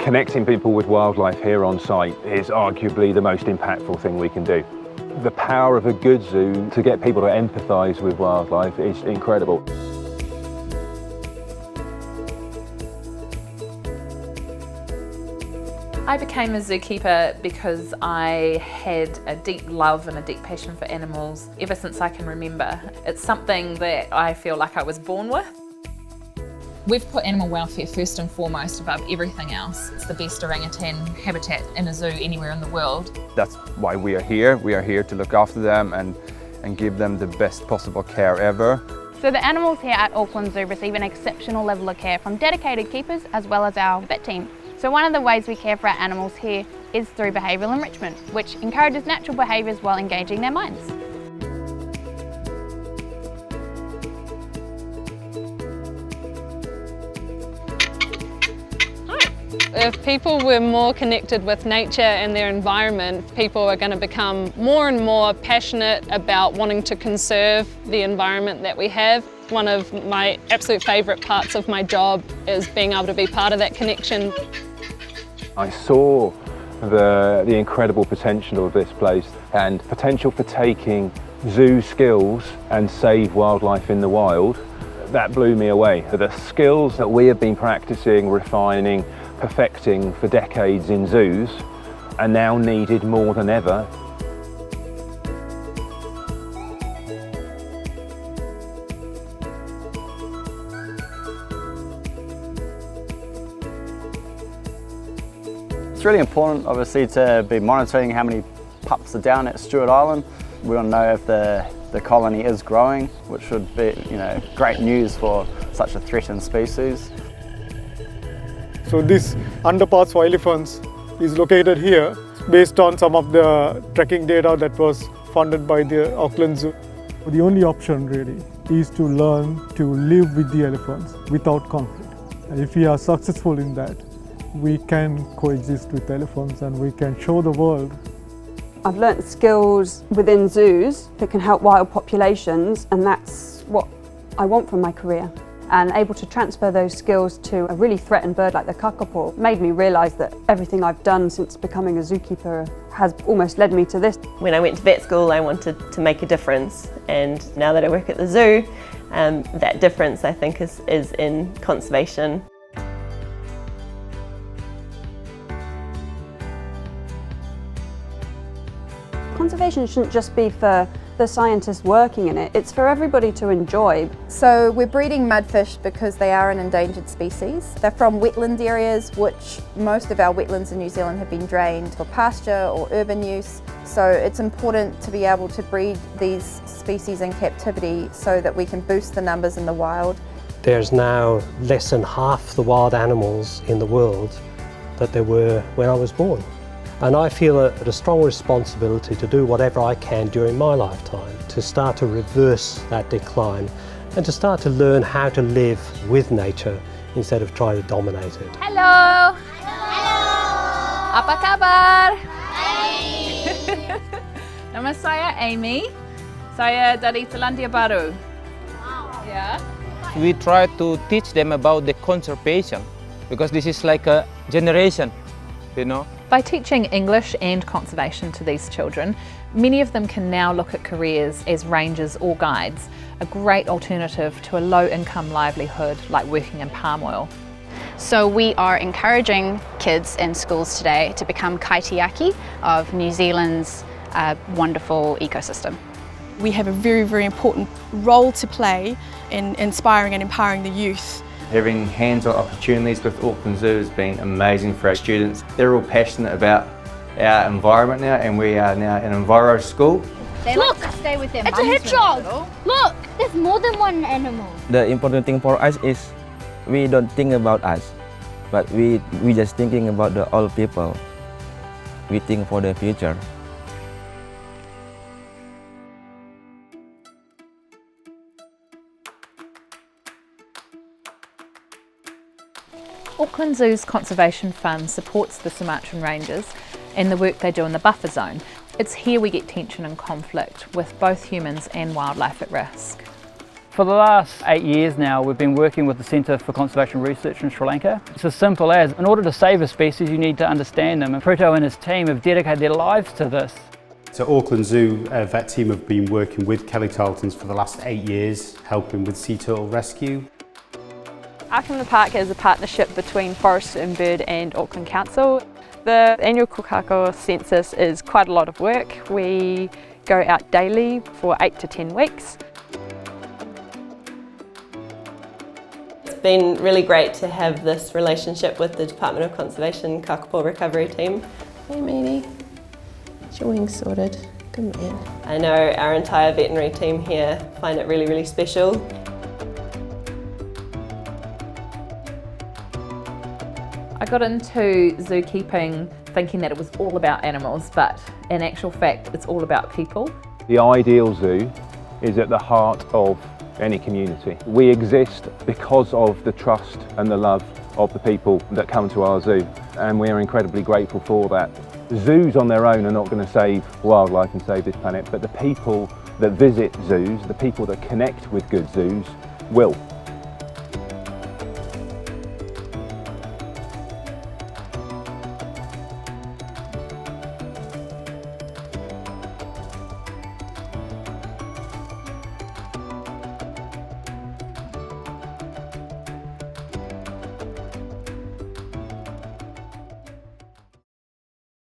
Connecting people with wildlife here on site is arguably the most impactful thing we can do. The power of a good zoo to get people to empathise with wildlife is incredible. I became a zookeeper because I had a deep love and a deep passion for animals ever since I can remember. It's something that I feel like I was born with. We've put animal welfare first and foremost above everything else. It's the best orangutan habitat in a zoo anywhere in the world. That's why we are here. We are here to look after them and give them the best possible care ever. So the animals here at Auckland Zoo receive an exceptional level of care from dedicated keepers as well as our vet team. So one of the ways we care for our animals here is through behavioural enrichment, which encourages natural behaviours while engaging their minds. If people were more connected with nature and their environment, people are going to become more and more passionate about wanting to conserve the environment that we have. One of my absolute favourite parts of my job is being able to be part of that connection. I saw the incredible potential of this place and potential for taking zoo skills and save wildlife in the wild. That blew me away. The skills that we have been practicing, refining, perfecting for decades in zoos are now needed more than ever. It's really important, obviously, to be monitoring how many pups are down at Stewart Island. We want to know if the colony is growing, which would be, great news for such a threatened species. So this underpass for elephants is located here based on some of the tracking data that was funded by the Auckland Zoo. The only option really is to learn to live with the elephants without conflict. And if we are successful in that, we can coexist with elephants and we can show the world. I've learnt skills within zoos that can help wild populations, and that's what I want from my career. And able to transfer those skills to a really threatened bird like the kakapo made me realise that everything I've done since becoming a zookeeper has almost led me to this. When I went to vet school, I wanted to make a difference, and now that I work at the zoo, that difference I think is in conservation. Conservation shouldn't just be for the scientists working in it, it's for everybody to enjoy. So we're breeding mudfish because they are an endangered species. They're from wetland areas, which most of our wetlands in New Zealand have been drained for pasture or urban use. So it's important to be able to breed these species in captivity so that we can boost the numbers in the wild. There's now less than half the wild animals in the world that there were when I was born. And I feel a strong responsibility to do whatever I can during my lifetime to start to reverse that decline and to start to learn how to live with nature instead of trying to dominate it. Hello! Hello! Apa kabar? Baik! Nama saya Amy. Saya dari Selandia Baru. Wow. Yeah. We try to teach them about the conservation because this is like a generation, By teaching English and conservation to these children, many of them can now look at careers as rangers or guides, a great alternative to a low-income livelihood like working in palm oil. So we are encouraging kids in schools today to become kaitiaki of New Zealand's wonderful ecosystem. We have a very, very important role to play in inspiring and empowering the youth. Having hands-on opportunities with Auckland Zoo has been amazing for our students. They're all passionate about our environment now, and we are now an Enviro school. They like to stay with their mums. It's a hedgehog! Look, there's more than one animal. The important thing for us is we don't think about us, but we just thinking about the all people. We think for the future. Auckland Zoo's Conservation Fund supports the Sumatran Rangers and the work they do in the buffer zone. It's here we get tension and conflict with both humans and wildlife at risk. For the last 8 years now, we've been working with the Centre for Conservation Research in Sri Lanka. It's as simple as, in order to save a species, you need to understand them. And Pruto and his team have dedicated their lives to this. So Auckland Zoo vet team have been working with Kelly Tarletons for the last 8 years, helping with sea turtle rescue. Auckland Park is a partnership between Forest and Bird and Auckland Council. The annual kokako census is quite a lot of work. We go out daily for 8 to 10 weeks. It's been really great to have this relationship with the Department of Conservation kakapo recovery team. Hey matey, get your wings sorted, good man. I know our entire veterinary team here find it really, really special. I got into zookeeping thinking that it was all about animals, but in actual fact, it's all about people. The ideal zoo is at the heart of any community. We exist because of the trust and the love of the people that come to our zoo, and we are incredibly grateful for that. Zoos on their own are not going to save wildlife and save this planet, but the people that visit zoos, the people that connect with good zoos, will.